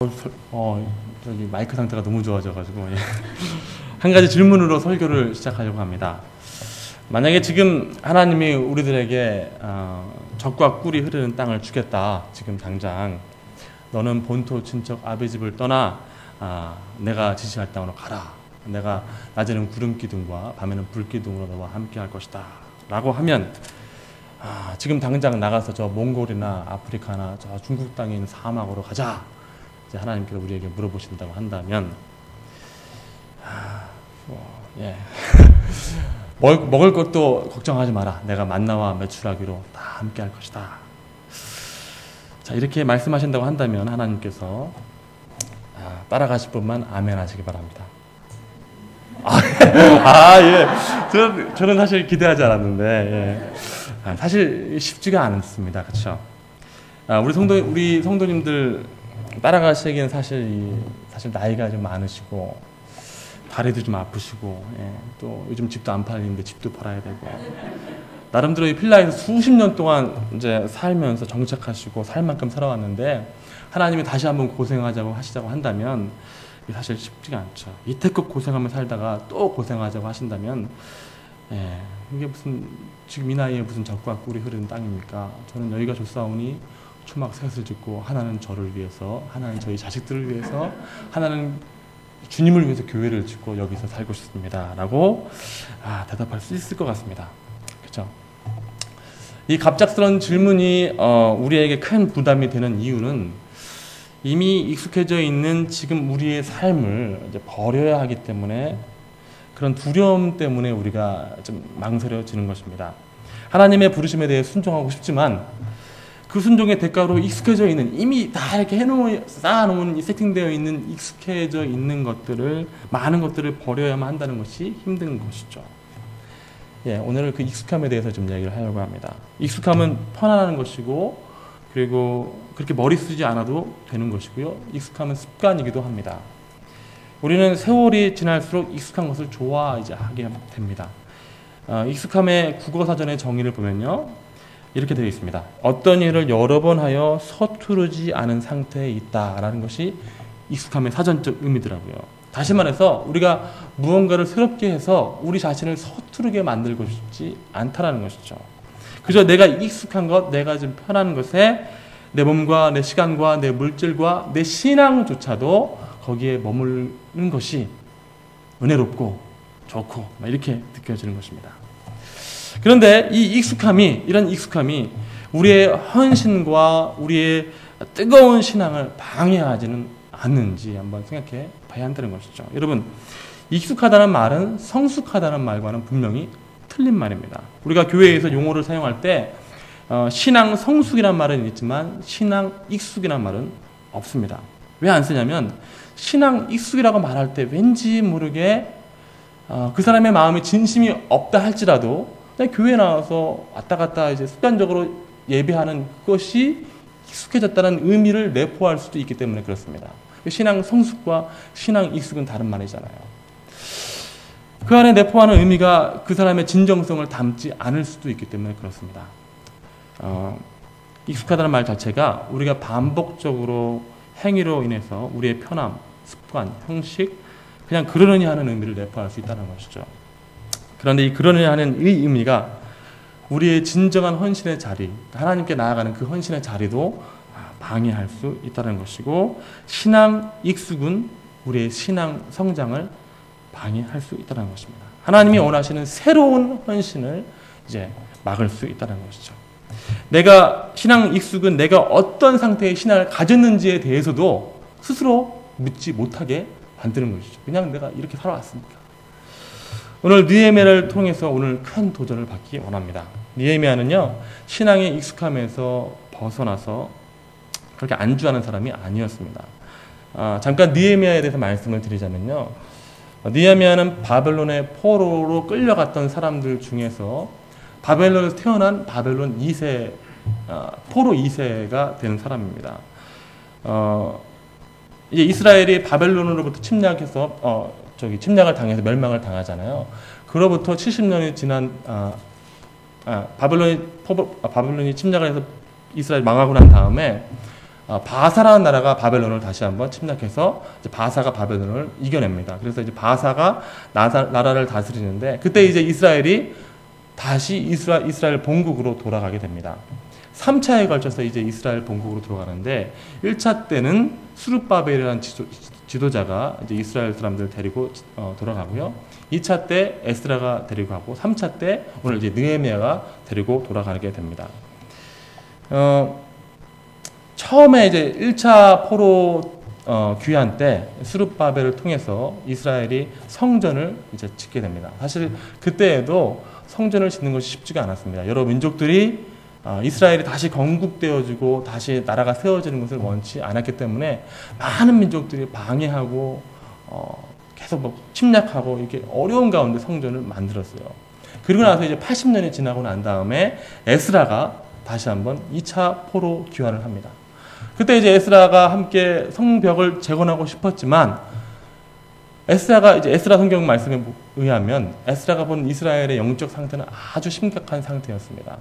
저기 마이크 상태가 너무 좋아져가지고 한 가지 질문으로 설교를 시작하려고 합니다. 만약에 지금 하나님이 우리들에게 젖과 꿀이 흐르는 땅을 주겠다. 지금 당장 너는 본토 친척 아비 집을 떠나 내가 지시할 땅으로 가라. 내가 낮에는 구름 기둥과 밤에는 불 기둥으로 너와 함께 할 것이다 라고 하면 지금 당장 나가서 저 몽골이나 아프리카나 저 중국 땅에 있는 사막으로 가자. 이제 하나님께서 우리에게 물어보신다고 한다면 먹을 것도 걱정하지 마라. 내가 만나와 메추라기로 다 함께 할 것이다. 자, 이렇게 말씀하신다고 한다면 하나님께서 따라가실 분만 아멘 하시기 바랍니다. 예. 저는 사실 기대하지 않았는데 사실 쉽지가 않습니다. 그렇죠? 우리 성도님들 따라가시기에는 사실 나이가 좀 많으시고 다리도 좀 아프시고 또 요즘 집도 안 팔리는데 집도 팔아야 되고 나름대로 이 필라에서 수십 년 동안 이제 살면서 정착하시고 살 만큼 살아왔는데 하나님이 다시 한번 고생하자고 하시자고 한다면 이게 사실 쉽지가 않죠. 이태껏 고생하며 살다가 또 고생하자고 하신다면 이게 무슨 지금 이 나이에 무슨 젖과 꿀이 흐르는 땅입니까? 저는 여기가 좋사오니 초막 셋을 짓고 하나는 저를 위해서, 하나는 저희 자식들을 위해서, 하나는 주님을 위해서 교회를 짓고 여기서 살고 싶습니다 라고 대답할 수 있을 것 같습니다. 그렇죠? 이 갑작스러운 질문이 우리에게 큰 부담이 되는 이유는 이미 익숙해져 있는 지금 우리의 삶을 이제 버려야 하기 때문에 그런 두려움 때문에 우리가 좀 망설여지는 것입니다. 하나님의 부르심에 대해 순종하고 싶지만 그 순종의 대가로 익숙해져 있는 이미 다 이렇게 쌓아놓은 세팅되어 있는 익숙해져 있는 것들을 많은 것들을 버려야만 한다는 것이 힘든 것이죠. 오늘 그 익숙함에 대해서 좀 이야기를 하려고 합니다. 익숙함은 편안한 것이고 그리고 그렇게 머리 쓰지 않아도 되는 것이고요. 익숙함은 습관이기도 합니다. 우리는 세월이 지날수록 익숙한 것을 좋아하게 됩니다. 익숙함의 국어사전의 정의를 보면요. 이렇게 되어 있습니다. 어떤 일을 여러 번 하여 서투르지 않은 상태에 있다라는 것이 익숙함의 사전적 의미더라고요. 다시 말해서 우리가 무언가를 새롭게 해서 우리 자신을 서투르게 만들고 싶지 않다라는 것이죠. 그저 내가 익숙한 것, 내가 좀 편한 것에 내 몸과 내 시간과 내 물질과 내 신앙조차도 거기에 머무르는 것이 은혜롭고 좋고 이렇게 느껴지는 것입니다. 그런데 이런 익숙함이 우리의 헌신과 우리의 뜨거운 신앙을 방해하지는 않는지 한번 생각해 봐야 한다는 것이죠. 여러분, 익숙하다는 말은 성숙하다는 말과는 분명히 틀린 말입니다. 우리가 교회에서 용어를 사용할 때 신앙 성숙이란 말은 있지만 신앙 익숙이란 말은 없습니다. 왜 안 쓰냐면 신앙 익숙이라고 말할 때 왠지 모르게 그 사람의 마음이 진심이 없다 할지라도 교회에 나와서 왔다 갔다 이제 습관적으로 예배하는 그것이 익숙해졌다는 의미를 내포할 수도 있기 때문에 그렇습니다. 신앙 성숙과 신앙 익숙은 다른 말이잖아요. 그 안에 내포하는 의미가 그 사람의 진정성을 담지 않을 수도 있기 때문에 그렇습니다. 익숙하다는 말 자체가 우리가 반복적으로 행위로 인해서 우리의 편함, 습관, 형식, 그냥 그러느니 하는 의미를 내포할 수 있다는 것이죠. 그런데 이 그러느니 하는 이 의미가 우리의 진정한 헌신의 자리, 하나님께 나아가는 그 헌신의 자리도 방해할 수 있다는 것이고 신앙 익숙은 우리의 신앙 성장을 방해할 수 있다는 것입니다. 하나님이 원하시는 새로운 헌신을 이제 막을 수 있다는 것이죠. 내가 신앙 익숙은 내가 어떤 상태의 신앙을 가졌는지에 대해서도 스스로 묻지 못하게 만드는 것이죠. 그냥 내가 이렇게 살아왔으니까. 오늘 느헤미야를 통해서 오늘 큰 도전을 받기 원합니다. 느헤미야는요 신앙의 익숙함에서 벗어나서 그렇게 안주하는 사람이 아니었습니다. 잠깐 느헤미야에 대해서 말씀을 드리자면요. 느헤미야는 바벨론의 포로로 끌려갔던 사람들 중에서 바벨론에서 태어난 바벨론 2세, 포로 2세가 된 사람입니다. 이제 이스라엘이 바벨론으로부터 침략을 당해서 멸망을 당하잖아요. 그로부터 70년이 지난 바벨론이 침략을 해서 이스라엘 망하고 난 다음에 바사라는 나라가 바벨론을 다시 한번 침략해서 이제 바사가 바벨론을 이겨냅니다. 그래서 이제 바사가 나라를 다스리는데 그때 이제 이스라엘이 다시 이스라엘 본국으로 돌아가게 됩니다. 3차에 걸쳐서 이제 이스라엘 본국으로 들어가는데 1차 때는 수르바벨이라는 지도자가 이제 이스라엘 사람들을 데리고 돌아가고요. 2차 때 에스라가 데리고 가고 3차 때 오늘 이제 느헤미야가 데리고 돌아가게 됩니다. 처음에 이제 1차 포로 귀환 때 수르바벨을 통해서 이스라엘이 성전을 이제 짓게 됩니다. 사실 그때에도 성전을 짓는 것이 쉽지가 않았습니다. 여러 민족들이 이스라엘이 다시 건국되어지고 다시 나라가 세워지는 것을 원치 않았기 때문에 많은 민족들이 방해하고 계속 뭐 침략하고 이렇게 어려운 가운데 성전을 만들었어요. 그리고 나서 이제 80년이 지나고 난 다음에 에스라가 다시 한번 2차 포로 귀환을 합니다. 그때 이제 에스라가 함께 성벽을 재건하고 싶었지만 에스라 성경 말씀에 의하면 에스라가 본 이스라엘의 영적 상태는 아주 심각한 상태였습니다.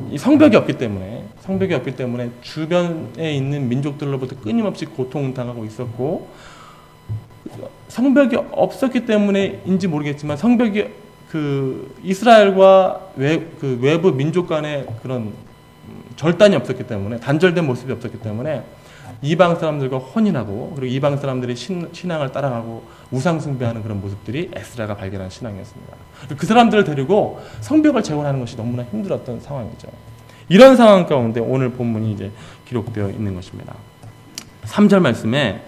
이 성벽이 없기 때문에 주변에 있는 민족들로부터 끊임없이 고통당하고 있었고 성벽이 없었기 때문에인지 모르겠지만 성벽이 그 이스라엘과 외부 민족 간의 그런 절단이 없었기 때문에 단절된 모습이 없었기 때문에 이방 사람들과 혼인하고 그리고 이방 사람들이 신앙을 따라가고 우상 숭배하는 그런 모습들이 에스라가 발견한 신앙이었습니다. 그 사람들을 데리고 성벽을 재건하는 것이 너무나 힘들었던 상황이죠. 이런 상황 가운데 오늘 본문이 이제 기록되어 있는 것입니다. 3절 말씀에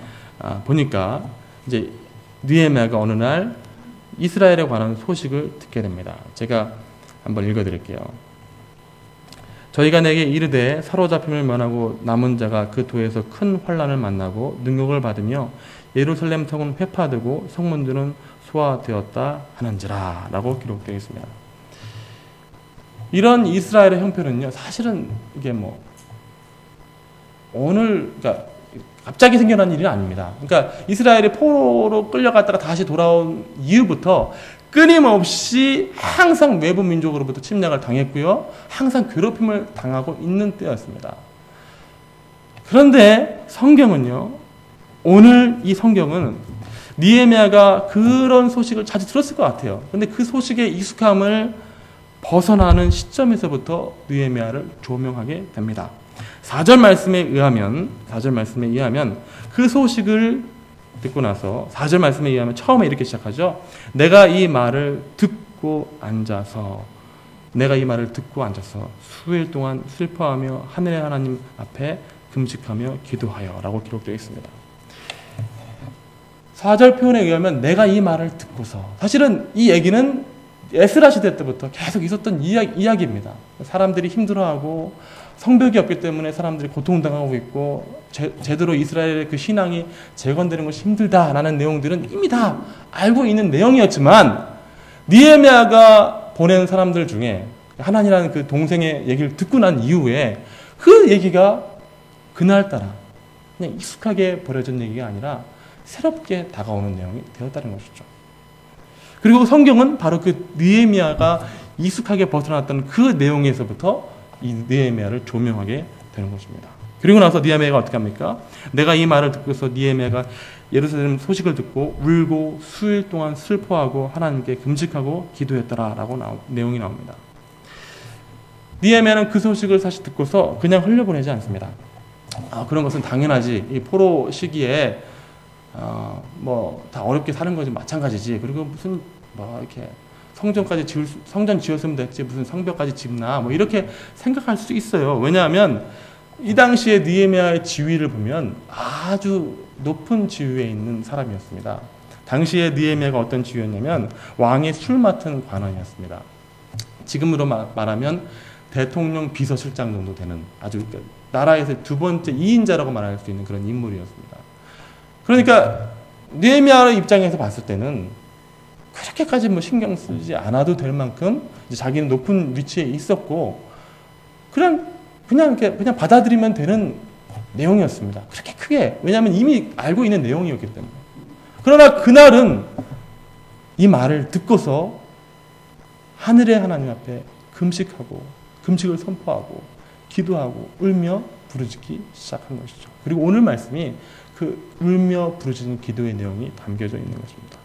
보니까 이제 느헤미야가 어느 날 이스라엘에 관한 소식을 듣게 됩니다. 제가 한번 읽어드릴게요. 저희가 내게 이르되 사로잡힘을 면하고 남은 자가 그 도에서 큰 환난을 만나고 능욕을 받으며 예루살렘 성은 회파되고 성문들은 소화되었다 하는지라 라고 기록되어 있습니다. 이런 이스라엘의 형편은요, 사실은 이게 뭐 그러니까 갑자기 생겨난 일이 아닙니다. 그러니까 이스라엘이 포로로 끌려갔다가 다시 돌아온 이후부터 끊임없이 항상 외부 민족으로부터 침략을 당했고요. 항상 괴롭힘을 당하고 있는 때였습니다. 그런데 성경은요. 오늘 이 성경은 느헤미야가 그런 소식을 자주 들었을 것 같아요. 그런데 그 소식의 익숙함을 벗어나는 시점에서부터 느헤미야를 조명하게 됩니다. 4절 말씀에 의하면 그 소식을 듣고 나서 4절 말씀에 의하면 처음에 이렇게 시작하죠. 내가 이 말을 듣고 앉아서 수일 동안 슬퍼하며 하늘의 하나님 앞에 금식하며 기도하여 라고 기록되어 있습니다. 4절 표현에 의하면 내가 이 말을 듣고서, 사실은 이 얘기는 에스라 시대 때부터 계속 있었던 이야기입니다. 사람들이 힘들어하고 성벽이 없기 때문에 사람들이 고통당하고 있고 제대로 이스라엘의 그 신앙이 재건되는 것이 힘들다라는 내용들은 이미 다 알고 있는 내용이었지만 느헤미야가 보낸 사람들 중에 하나니라는 그 동생의 얘기를 듣고 난 이후에 그 얘기가 그날따라 그냥 익숙하게 버려진 얘기가 아니라 새롭게 다가오는 내용이 되었다는 것이죠. 그리고 성경은 바로 그 느헤미야가 익숙하게 벗어났던 그 내용에서부터 이 느헤미야를 조명하게 되는 것입니다. 그리고 나서 느헤미야가 어떻게 합니까? 내가 이 말을 듣고서 느헤미야가 예루살렘 소식을 듣고 울고 수일 동안 슬퍼하고 하나님께 금식하고 기도했더라라고 내용이 나옵니다. 느헤미야는 그 소식을 사실 듣고서 그냥 흘려보내지 않습니다. 그런 것은 당연하지. 이 포로 시기에 뭐 다 어렵게 사는 거지 마찬가지지. 그리고 무슨 뭐 이렇게 성전 지었으면 됐지 무슨 성벽까지 짓나 뭐 이렇게 생각할 수 있어요. 왜냐하면 이 당시에 느헤미야의 지위를 보면 아주 높은 지위에 있는 사람이었습니다. 당시에 느헤미야가 어떤 지위였냐면 왕의 술 맡은 관원이었습니다. 지금으로 말하면 대통령 비서실장 정도 되는 아주 나라에서 두 번째 2인자라고 말할 수 있는 그런 인물이었습니다. 그러니까 느헤미야 입장에서 봤을 때는 그렇게까지 뭐 신경 쓰지 않아도 될 만큼 이제 자기는 높은 위치에 있었고 그냥 받아들이면 되는 내용이었습니다. 그렇게 크게, 왜냐하면 이미 알고 있는 내용이었기 때문에. 그러나 그날은 이 말을 듣고서 하늘의 하나님 앞에 금식을 선포하고 기도하고 울며 부르짖기 시작한 것이죠. 그리고 오늘 말씀이 그 울며 부르짖는 기도의 내용이 담겨져 있는 것입니다.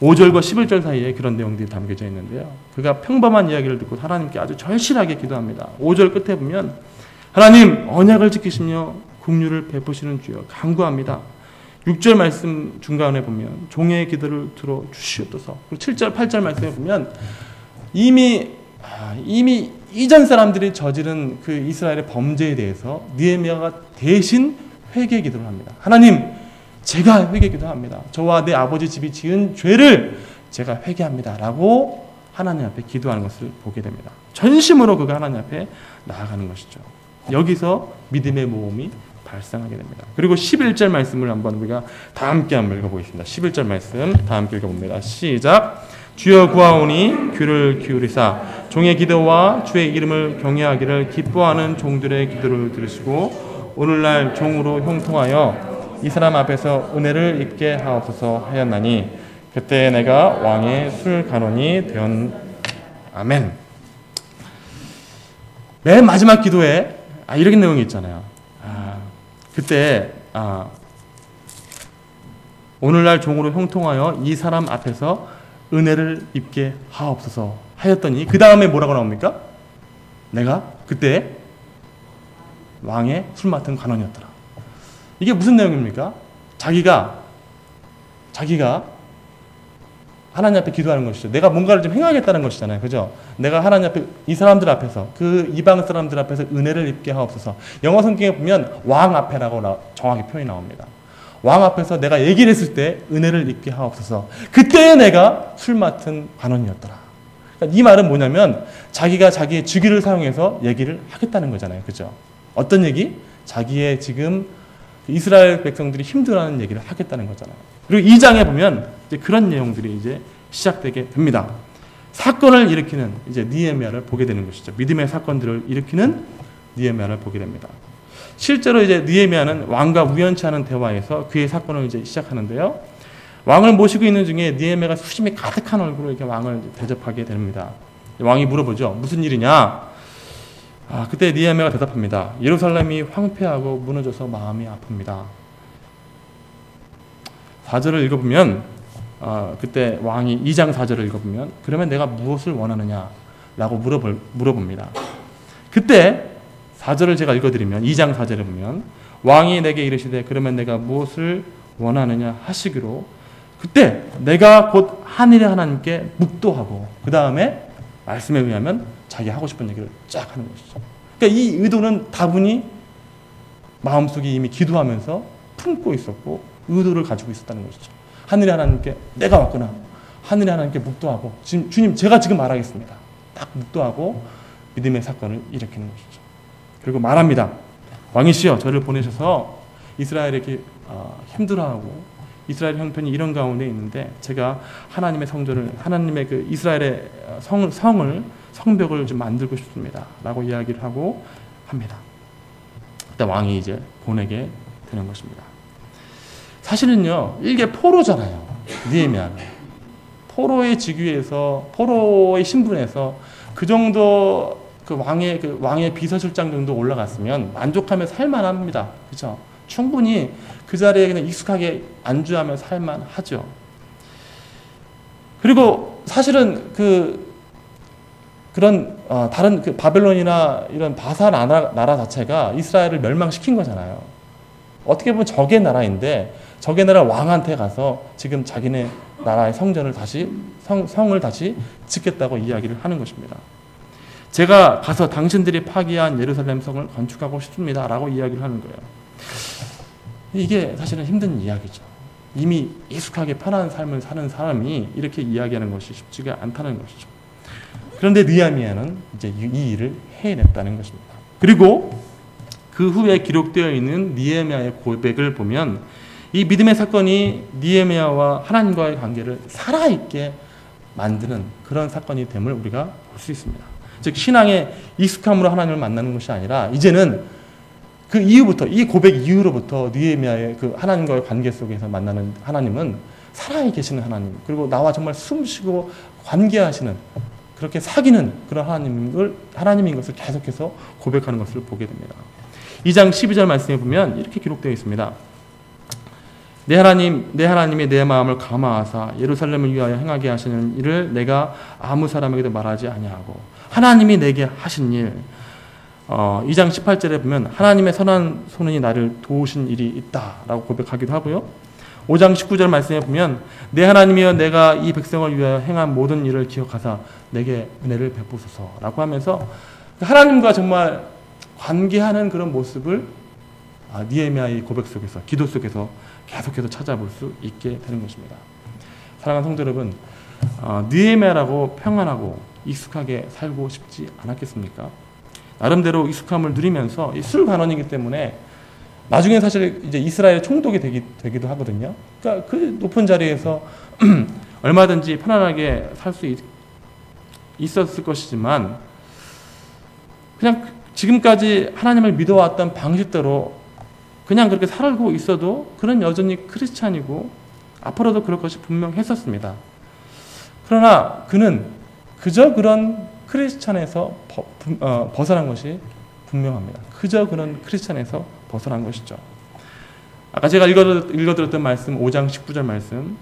5절과 11절 사이에 그런 내용들이 담겨져 있는데요. 그가 평범한 이야기를 듣고 하나님께 아주 절실하게 기도합니다. 5절 끝에 보면 하나님 언약을 지키시며 긍휼을 베푸시는 주여 간구합니다. 6절 말씀 중간에 보면 종의 기도를 들어 주시옵소서. 그리고 7절 8절 말씀에 보면 이미 이전 사람들이 저지른 그 이스라엘의 범죄에 대해서 느헤미야가 대신 회개 기도를 합니다. 하나님, 제가 회개 기도합니다. 저와 내 아버지 집이 지은 죄를 제가 회개합니다. 라고 하나님 앞에 기도하는 것을 보게 됩니다. 전심으로 그가 하나님 앞에 나아가는 것이죠. 여기서 믿음의 모험이 발생하게 됩니다. 그리고 11절 말씀을 한번 우리가 다 함께 한번 읽어보겠습니다. 11절 말씀 다 함께 읽어봅니다. 시작. 주여 구하오니 귀를 기울이사 종의 기도와 주의 이름을 경외하기를 기뻐하는 종들의 기도를 들으시고 오늘날 종으로 형통하여 이 사람 앞에서 은혜를 입게 하옵소서 하였나니 그때 내가 왕의 술 간원이 되었. 아멘. 맨 마지막 기도에 이런 내용이 있잖아요. 그때 오늘날 종으로 형통하여 이 사람 앞에서 은혜를 입게 하옵소서 하였더니 그 다음에 뭐라고 나옵니까? 내가 그때 왕의 술 맡은 관원이었더라. 이게 무슨 내용입니까? 자기가 하나님 앞에 기도하는 것이죠. 내가 뭔가를 좀 행하겠다는 것이잖아요. 그죠? 내가 하나님 앞에 이 사람들 앞에서 그 이방 사람들 앞에서 은혜를 입게 하옵소서. 영어 성경에 보면 왕 앞에라고 정확히 표현이 나옵니다. 왕 앞에서 내가 얘기를 했을 때 은혜를 입게 하옵소서. 그때 내가 술 맡은 관원이었더라. 그러니까 이 말은 뭐냐면 자기가 자기의 직위를 사용해서 얘기를 하겠다는 거잖아요. 그죠? 어떤 얘기? 자기의 지금 이스라엘 백성들이 힘들어하는 얘기를 하겠다는 거잖아요. 그리고 2장에 보면 이제 그런 내용들이 이제 시작되게 됩니다. 사건을 일으키는 이제 느헤미야를 보게 되는 것이죠. 믿음의 사건들을 일으키는 느헤미야를 보게 됩니다. 실제로 이제 느헤미야는 왕과 우연치 않은 대화에서 그의 사건을 이제 시작하는데요. 왕을 모시고 있는 중에 느헤미야가 수심이 가득한 얼굴로 이렇게 왕을 대접하게 됩니다. 왕이 물어보죠. 무슨 일이냐? 그때 느헤미야가 대답합니다. 예루살렘이 황폐하고 무너져서 마음이 아픕니다. 4절을 읽어보면 그때 왕이 2장 4절을 읽어보면 그러면 내가 무엇을 원하느냐라고 물어봅니다. 그때 4절을 제가 읽어드리면 2장 4절에 보면 왕이 내게 이르시되 그러면 내가 무엇을 원하느냐 하시기로 그때 내가 곧 하늘의 하나님께 묵도하고 그 다음에 말씀에 의하면 자기 하고 싶은 얘기를 쫙 하는 것이죠. 그러니까 이 의도는 다분히 마음속에 이미 기도하면서 품고 있었고 의도를 가지고 있었다는 것이죠. 하늘의 하나님께 내가 왔구나. 하늘의 하나님께 묵도하고 지금 주님 제가 지금 말하겠습니다. 딱 묵도하고 믿음의 사건을 일으키는 것이죠. 그리고 말합니다. 왕이시여 저를 보내셔서 이스라엘에게 힘들어하고 이스라엘 형편이 이런 가운데 있는데 제가 하나님의 성전을 하나님의 그 이스라엘의 성벽을 좀 만들고 싶습니다. 라고 이야기를 하고 합니다. 그때 왕이 이제 보내게 되는 것입니다. 사실은요, 이게 포로잖아요. 느헤미야는. 포로의 직위에서, 포로의 신분에서 그 정도 왕의 비서실장 정도 올라갔으면 만족하며 살만합니다. 그렇죠? 충분히 그 자리에 그냥 익숙하게 안주하며 살만하죠. 그리고 사실은 그런 다른 바벨론이나 이런 바사 나라 자체가 이스라엘을 멸망시킨 거잖아요. 어떻게 보면 적의 나라인데 적의 나라 왕한테 가서 지금 자기네 나라의 성전을 성을 다시 짓겠다고 이야기를 하는 것입니다. 제가 가서 당신들이 파기한 예루살렘 성을 건축하고 싶습니다. 라고 이야기를 하는 거예요. 이게 사실은 힘든 이야기죠. 이미 익숙하게 편한 삶을 사는 사람이 이렇게 이야기하는 것이 쉽지가 않다는 것이죠. 그런데 느헤미야는 이제 이 일을 해냈다는 것입니다. 그리고 그 후에 기록되어 있는 느헤미야의 고백을 보면 이 믿음의 사건이 느헤미야와 하나님과의 관계를 살아있게 만드는 그런 사건이 됨을 우리가 볼 수 있습니다. 즉 신앙의 익숙함으로 하나님을 만나는 것이 아니라 이제는 그 이후부터 이 고백 이후로부터 느헤미야의 그 하나님과의 관계 속에서 만나는 하나님은 살아 계시는 하나님 그리고 나와 정말 숨쉬고 관계하시는 그렇게 사귀는 그런 하나님인 것을 계속해서 고백하는 것을 보게 됩니다. 2장 12절 말씀에 보면 이렇게 기록되어 있습니다. 내 하나님이 내 마음을 감화하사 예루살렘을 위하여 행하게 하시는 일을 내가 아무 사람에게도 말하지 아니하고, 하나님이 내게 하신 일. 2장 18절에 보면 하나님의 선한 손이 나를 도우신 일이 있다라고 고백하기도 하고요. 5장 19절 말씀에 보면 내 하나님이여 내가 이 백성을 위하여 행한 모든 일을 기억하사 내게 은혜를 베푸소서라고 하면서 하나님과 정말 관계하는 그런 모습을 느헤미야의 고백 속에서, 기도 속에서 계속해서 찾아볼 수 있게 되는 것입니다. 사랑하는 성도 여러분, 느헤미야라고 평안하고 익숙하게 살고 싶지 않았겠습니까? 나름대로 익숙함을 누리면서 술 간원이기 때문에 나중에 사실 이제 이스라엘 총독이 되기도 하거든요. 그러니까 그 높은 자리에서 얼마든지 편안하게 살 수 있었을 것이지만 그냥 지금까지 하나님을 믿어왔던 방식대로 그냥 그렇게 살고 있어도 그는 여전히 크리스찬이고 앞으로도 그럴 것이 분명했었습니다. 그러나 그는 그저 그런 크리스찬에서 벗어난 것이 분명합니다. 그저 그런 크리스찬에서 벗어난 것이죠. 아까 제가 읽어드렸던 말씀 5장 19절 말씀,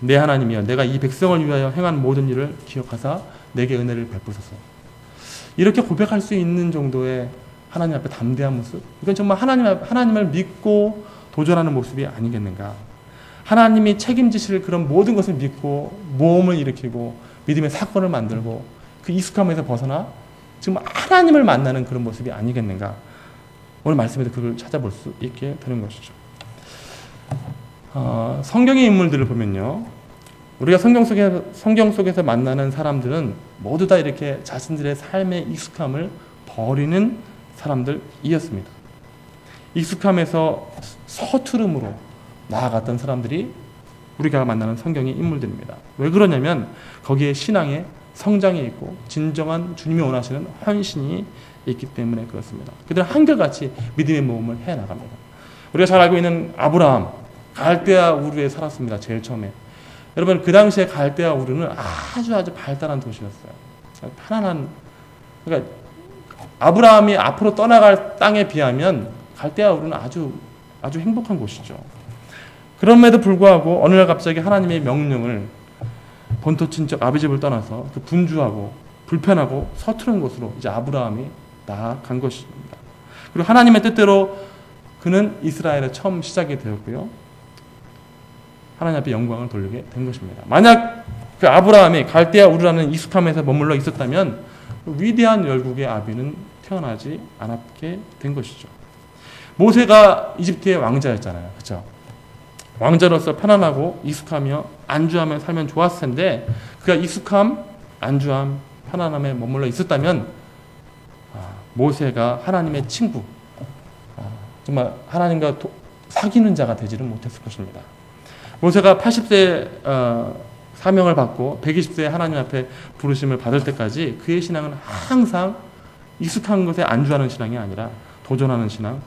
내 하나님이여 내가 이 백성을 위하여 행한 모든 일을 기억하사 내게 은혜를 베푸소서. 이렇게 고백할 수 있는 정도의 하나님 앞에 담대한 모습, 이건 정말 하나님을 믿고 도전하는 모습이 아니겠는가. 하나님이 책임지실 그런 모든 것을 믿고 모험을 일으키고 믿음의 사건을 만들고 그 익숙함에서 벗어나 지금 하나님을 만나는 그런 모습이 아니겠는가. 오늘 말씀에도 그걸 찾아볼 수 있게 되는 것이죠. 성경의 인물들을 보면요, 우리가 성경 속에서 만나는 사람들은 모두 다 이렇게 자신들의 삶의 익숙함을 버리는 사람들이었습니다. 익숙함에서 서투름으로 나아갔던 사람들이 우리가 만나는 성경의 인물들입니다. 왜 그러냐면 거기에 신앙의 성장이 있고 진정한 주님이 원하시는 헌신이 있기 때문에 그렇습니다. 그들은 한결같이 믿음의 모험을 해나갑니다. 우리가 잘 알고 있는 아브라함, 갈대아 우르에 살았습니다. 제일 처음에. 여러분, 그 당시에 갈대아 우르는 아주 발달한 도시였어요. 편안한, 그러니까 아브라함이 앞으로 떠나갈 땅에 비하면 갈대아 우르는 아주 행복한 곳이죠. 그럼에도 불구하고 어느 날 갑자기 하나님의 명령을 본토 친척 아비집을 떠나서 그 분주하고 불편하고 서투른 곳으로 이제 아브라함이 나아간 것입니다. 그리고 하나님의 뜻대로 그는 이스라엘의 처음 시작이 되었고요. 하나님 앞에 영광을 돌리게 된 것입니다. 만약 그 아브라함이 갈대아 우르라는 익숙함에서 머물러 있었다면 위대한 열국의 아비는 태어나지 않았게 된 것이죠. 모세가 이집트의 왕자였잖아요. 그렇죠? 왕자로서 편안하고 익숙하며 안주하며 살면 좋았을 텐데 그가 익숙함, 안주함, 편안함에 머물러 있었다면 모세가 하나님의 친구, 정말 하나님과 사귀는 자가 되지는 못했을 것입니다. 모세가 80세 사명을 받고 120세에 하나님 앞에 부르심을 받을 때까지 그의 신앙은 항상 익숙한 것에 안주하는 신앙이 아니라 도전하는 신앙,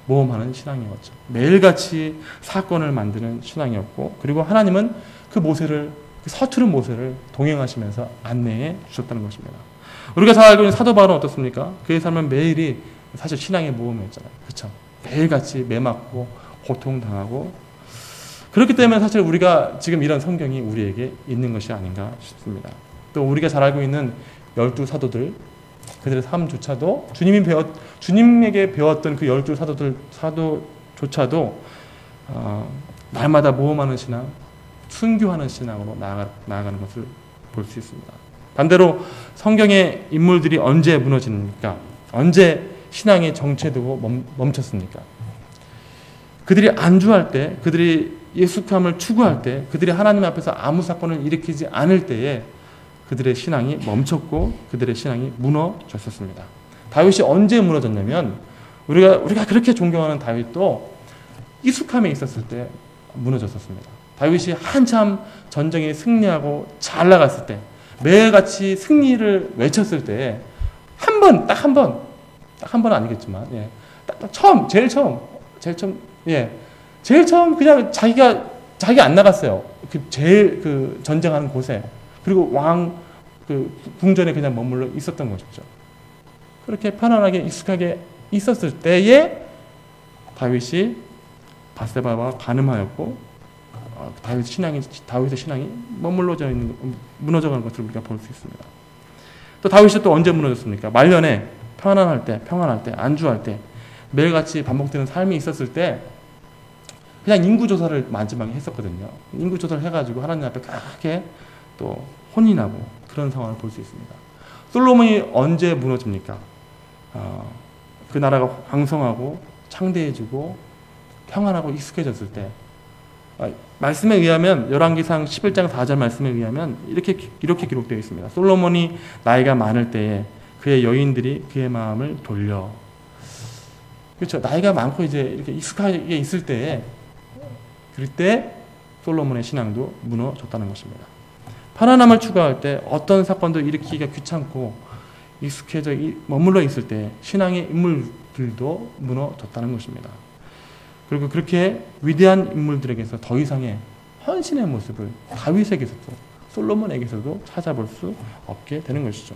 모험하는 신앙이었죠. 매일같이 사건을 만드는 신앙이었고, 그리고 하나님은 그 서투른 모세를 동행하시면서 안내해 주셨다는 것입니다. 우리가 잘 알고 있는 사도 바울은 어떻습니까? 그의 삶은 매일이 사실 신앙의 모험이었잖아요. 그렇죠? 매일같이 매맞고 고통당하고, 그렇기 때문에 사실 우리가 지금 이런 성경이 우리에게 있는 것이 아닌가 싶습니다. 또 우리가 잘 알고 있는 12 사도들, 그들의 삶조차도 주님에게 배웠던 그 12 사도조차도 날마다 모험하는 신앙, 순교하는 신앙으로 나아가는 것을 볼 수 있습니다. 반대로 성경의 인물들이 언제 무너집니까? 언제 신앙이 정체되고 멈췄습니까? 그들이 안주할 때, 그들이 익숙함을 추구할 때, 그들이 하나님 앞에서 아무 사건을 일으키지 않을 때에 그들의 신앙이 멈췄고 그들의 신앙이 무너졌었습니다. 다윗이 언제 무너졌냐면 우리가 그렇게 존경하는 다윗도 익숙함에 있었을 때 무너졌었습니다. 다윗이 한참 전쟁에 승리하고 잘 나갔을 때, 매일같이 승리를 외쳤을 때 딱 한 번 아니겠지만, 제일 처음 그냥 자기가 안 나갔어요. 제일 전쟁하는 곳에. 그리고 그 궁전에 그냥 머물러 있었던 것이죠. 그렇게 편안하게 익숙하게 있었을 때에 다윗이 밧세바와 간음하였고 다윗의 신앙이 무너져가는 것을 우리가 볼 수 있습니다. 또 다윗이 또 언제 무너졌습니까? 말년에 평안할 때, 안주할 때, 매일같이 반복되는 삶이 있었을 때 그냥 인구조사를 마지막에 했었거든요. 인구조사를 해가지고 하나님 앞에 그렇게 또 혼이 나고 그런 상황을 볼 수 있습니다. 솔로몬이 언제 무너집니까? 그 나라가 왕성하고 창대해지고 평안하고 익숙해졌을 때, 말씀에 의하면 열왕기상 11장 4절 말씀에 의하면 이렇게 기록되어 있습니다. 솔로몬이 나이가 많을 때에 그의 여인들이 그의 마음을 돌려. 그렇죠. 나이가 많고 이제 이렇게 익숙하게 있을 때에 그때 솔로몬의 신앙도 무너졌다는 것입니다. 편안함을 추구할 때 어떤 사건도 일으키기가 귀찮고 익숙해져 머물러 있을 때 신앙의 인물들도 무너졌다는 것입니다. 그리고 그렇게 위대한 인물들에게서 더 이상의 헌신의 모습을 다윗에게서도 솔로몬에게서도 찾아볼 수 없게 되는 것이죠.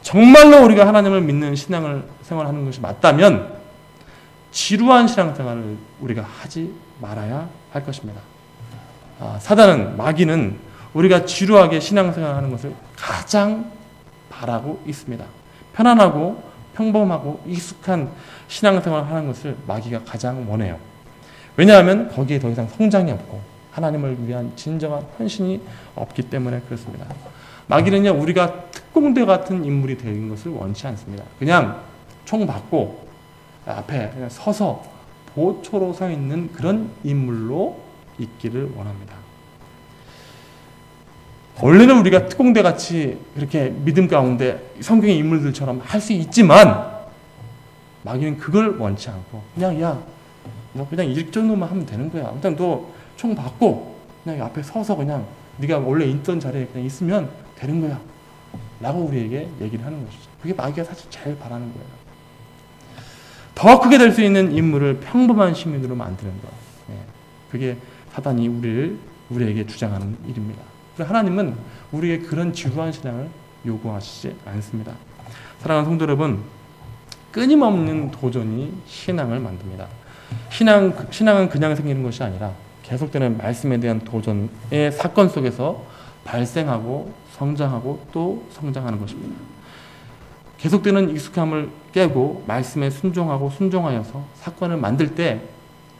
정말로 우리가 하나님을 믿는 생활하는 것이 맞다면 지루한 신앙생활을 우리가 하지 말아야 할 것입니다. 사단은, 마귀는 우리가 지루하게 신앙생활하는 것을 가장 바라고 있습니다. 편안하고 평범하고 익숙한 신앙생활을 하는 것을 마귀가 가장 원해요. 왜냐하면 거기에 더 이상 성장이 없고 하나님을 위한 진정한 헌신이 없기 때문에 그렇습니다. 마귀는요, 우리가 특공대 같은 인물이 되는 것을 원치 않습니다. 그냥 총 받고 앞에 그냥 서서 보초로 서 있는 그런 인물로 있기를 원합니다. 원래는 우리가 특공대 같이 그렇게 믿음 가운데 성경의 인물들처럼 할 수 있지만 마귀는 그걸 원치 않고 그냥 너 그냥 이 정도만 하면 되는 거야. 일단 너 총 받고 그냥 앞에 서서 그냥 네가 원래 있던 자리에 그냥 있으면 되는 거야 라고 우리에게 얘기를 하는 것이죠. 그게 마귀가 사실 제일 바라는 거예요. 더 크게 될 수 있는 인물을 평범한 시민으로 만드는 것. 그게 사단이 우리에게 주장하는 일입니다. 하나님은 우리에게 그런 지루한 신앙을 요구하시지 않습니다. 사랑하는 성도 여러분, 끊임없는 도전이 신앙을 만듭니다. 신앙은 그냥 생기는 것이 아니라 계속되는 말씀에 대한 도전의 사건 속에서 발생하고 성장하고 또 성장하는 것입니다. 계속되는 익숙함을 깨고 말씀에 순종하여서 사건을 만들 때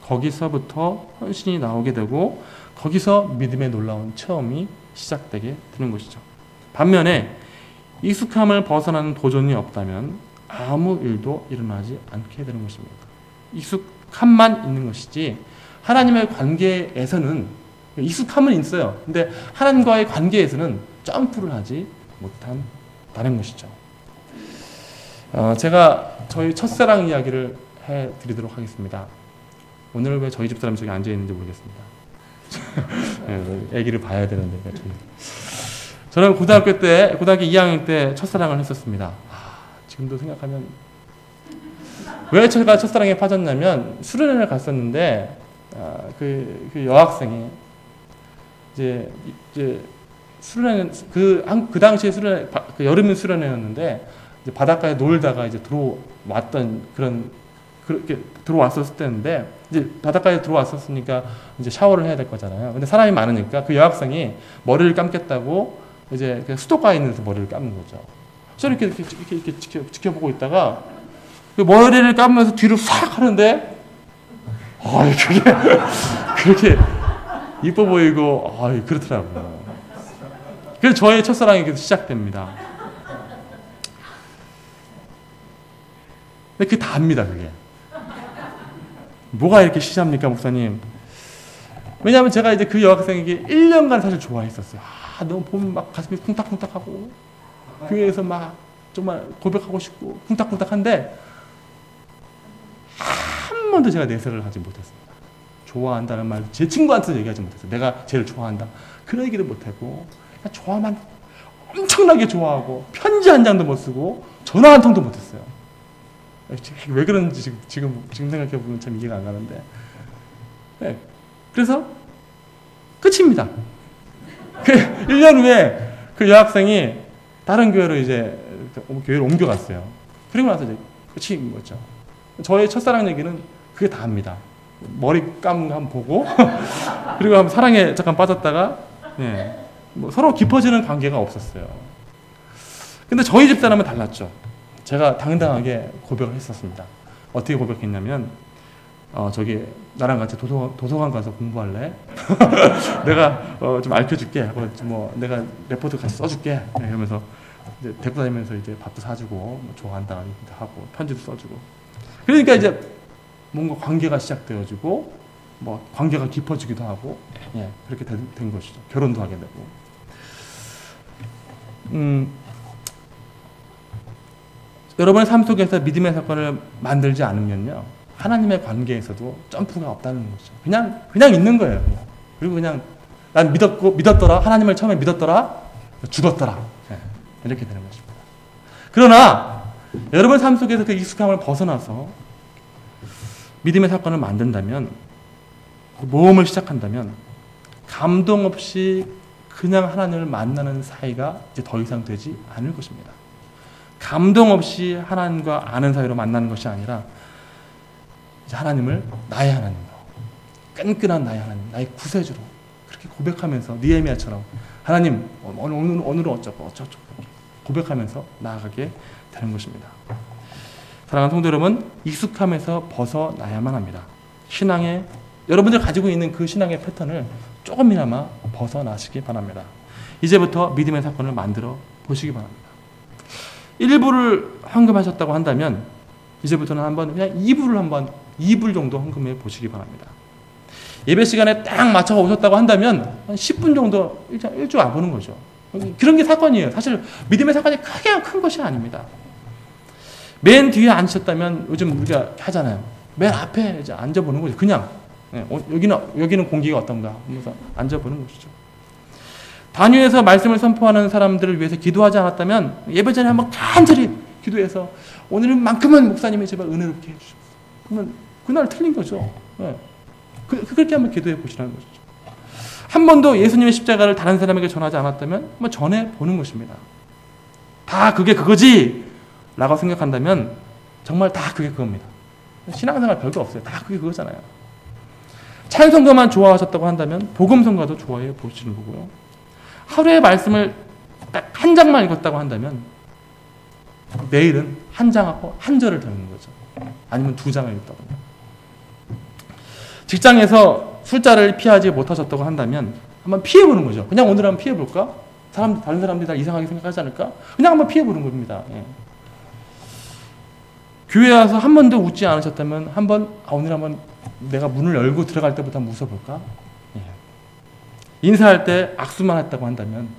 거기서부터 헌신이 나오게 되고 거기서 믿음의 놀라운 체험이 시작되게 되는 것이죠. 반면에 익숙함을 벗어나는 도전이 없다면 아무 일도 일어나지 않게 되는 것입니다. 익숙함만 있는 것이지 하나님의 관계에서는 익숙함은 있어요. 근데 하나님과의 관계에서는 점프를 하지 못한다는 것이죠. 제가 저희 첫사랑 이야기를 해드리도록 하겠습니다. 오늘 왜 저희 집사람이 저기 앉아있는지 모르겠습니다. 애기를 봐야 되는데. 저는 고등학교 2학년 때 첫사랑을 했었습니다. 지금도 생각하면 왜 제가 첫사랑에 빠졌냐면 수련회를 갔었는데 그 여학생이 이제 수련회는 그 당시에 수련회 여름 수련회였는데 이제 바닷가에 놀다가 이제 그렇게 들어왔었을 때인데 이제 바닷가에 들어왔었으니까 이제 샤워를 해야 될 거잖아요. 근데 사람이 많으니까 그 여학생이 머리를 감겠다고 이제 수도가에 있는 데서 머리를 감는 거죠. 그래서 이렇게 지켜보고 있다가 그 머리를 감으면서 뒤로 싹 하는데 그렇게 이뻐 보이고 그렇더라고요. 그래서 저의 첫사랑이 시작됩니다. 근데 그게 다입니다. 그게 뭐가 이렇게 시작합니까, 목사님? 왜냐하면 제가 이제 그 여학생에게 1년간 사실 좋아했었어요. 너무 보면 막 가슴이 쿵탁쿵탁하고 교회에서 막 정말 고백하고 싶고 쿵탁쿵탁한데 한 번도 제가 내세를 하지 못했습니다. 좋아한다는 말 제 친구한테도 얘기하지 못했어요. 내가 쟤를 좋아한다. 그런 얘기를 못하고 그냥 좋아만 엄청나게 좋아하고 편지 한 장도 못 쓰고 전화 한 통도 못했어요. 왜 그런지 지금 생각해보면 참 이해가 안 가는데. 네. 그래서 끝입니다. 1년 후에 그 여학생이 다른 교회로 이제 교회를 옮겨갔어요. 그리고 나서 이제 끝인 거죠. 저의 첫사랑 얘기는 그게 다입니다. 머리 감은 거 한번 보고 그리고 한번 사랑에 잠깐 빠졌다가 예, 뭐 서로 깊어지는 관계가 없었어요. 근데 저희 집사람은 달랐죠. 제가 당당하게 고백을 했었습니다. 어떻게 고백했냐면 저기 나랑 같이 도서관 가서 공부할래? 내가 좀 알려줄게. 뭐 내가 레포트 같이 써줄게. 네, 이러면서 이제 데리고 다니면서 이제 밥도 사주고 뭐 좋아한다 하고 편지도 써주고. 그러니까 이제 뭔가 관계가 시작되어지고 뭐 관계가 깊어지기도 하고 예, 그렇게 된 것이죠. 결혼도 하게 되고. 여러분의 삶 속에서 믿음의 사건을 만들지 않으면요, 하나님의 관계에서도 점프가 없다는 거죠. 그냥 있는 거예요. 그냥. 그리고 그냥 난 믿었더라. 하나님을 처음에 믿었더라. 죽었더라. 네, 이렇게 되는 것입니다. 그러나 여러분의 삶 속에서 그 익숙함을 벗어나서 믿음의 사건을 만든다면, 모험을 시작한다면 감동 없이 그냥 하나님을 만나는 사이가 이제 더 이상 되지 않을 것입니다. 감동 없이 하나님과 아는 사이로 만나는 것이 아니라 이제 하나님을 나의 하나님으로, 끈끈한 나의 하나님, 나의 구세주로 그렇게 고백하면서 느헤미야처럼 하나님 오늘은 어쩌고 고백하면서 나아가게 되는 것입니다. 사랑하는 성도 여러분, 익숙함에서 벗어나야만 합니다. 여러분들 가지고 있는 그 신앙의 패턴을 조금이나마 벗어나시기 바랍니다. 이제부터 믿음의 사건을 만들어 보시기 바랍니다. 1부를 헌금하셨다고 한다면 이제부터는 한번 그냥 2불 정도 헌금해 보시기 바랍니다. 예배 시간에 딱 맞춰 오셨다고 한다면 한 10분 정도 일주 안 보는 거죠. 그런 게 사건이에요. 사실 믿음의 사건이 크게 큰 것이 아닙니다. 맨 뒤에 앉으셨다면 요즘 우리가 하잖아요. 맨 앞에 이제 앉아보는 거죠. 그냥 여기는 공기가 어떤가 하면서 앉아보는 것이죠. 단위에서 말씀을 선포하는 사람들을 위해서 기도하지 않았다면 예배 전에 한번 간절히 기도해서 오늘만큼은 목사님이 제발 은혜롭게 해주십시오. 그러면 그날 틀린 거죠. 네. 그렇게 한번 기도해 보시라는 것이죠. 한 번도 예수님의 십자가를 다른 사람에게 전하지 않았다면 한번 전해보는 것입니다. 다 그게 그거지 라고 생각한다면 정말 다 그게 그겁니다. 신앙생활 별거 없어요. 다 그게 그거잖아요. 찬송가만 좋아하셨다고 한다면 복음성가도 좋아해 보시는 거고요. 하루의 말씀을 딱 한 장만 읽었다고 한다면 내일은 한 장하고 한 절을 더 읽는 거죠. 아니면 2장을 읽다거나. 직장에서 술자를 피하지 못하셨다고 한다면 한번 피해보는 거죠. 그냥 오늘 한번 피해볼까? 다른 사람들이 다 이상하게 생각하지 않을까? 그냥 한번 피해보는 겁니다. 예. 교회 와서 한 번도 웃지 않으셨다면 오늘 한번 내가 문을 열고 들어갈 때부터 한번 웃어볼까? 예. 인사할 때 악수만 했다고 한다면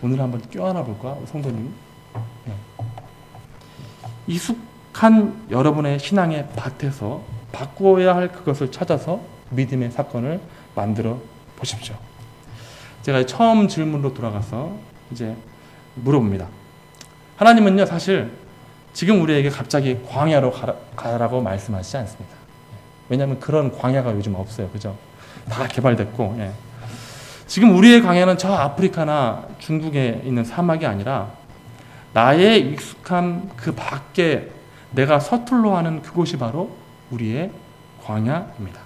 오늘 한번 껴안아 볼까? 성도님. 예. 익숙한 여러분의 신앙의 밭에서 바꾸어야 할 그것을 찾아서 믿음의 사건을 만들어 보십시오. 제가 처음 질문으로 돌아가서 이제 물어봅니다. 하나님은요, 사실 지금 우리에게 갑자기 광야로 가라고 말씀하시지 않습니다. 왜냐하면 그런 광야가 요즘 없어요. 그죠? 다 개발됐고. 예. 지금 우리의 광야는 저 아프리카나 중국에 있는 사막이 아니라 나의 익숙한 그 밖에 내가 서툴러 하는 그곳이 바로 우리의 광야입니다.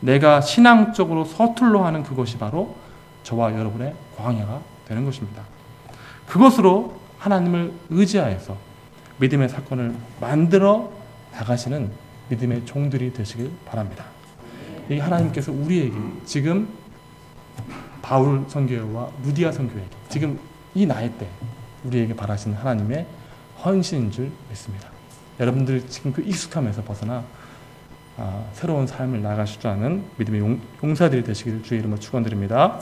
내가 신앙적으로 서툴러 하는 그것이 바로 저와 여러분의 광야가 되는 것입니다. 그것으로 하나님을 의지하여서 믿음의 사건을 만들어 나가시는 믿음의 종들이 되시길 바랍니다. 이 하나님께서 우리에게 지금 바울 선교회와 루디아 선교회에게 지금 이 나이 때 우리에게 바라시는 하나님의 헌신인 줄 믿습니다. 여러분들 지금 그 익숙함에서 벗어나 새로운 삶을 나가실 줄 아는 믿음의 용사들이 되시기를 주의 이름으로 축원드립니다.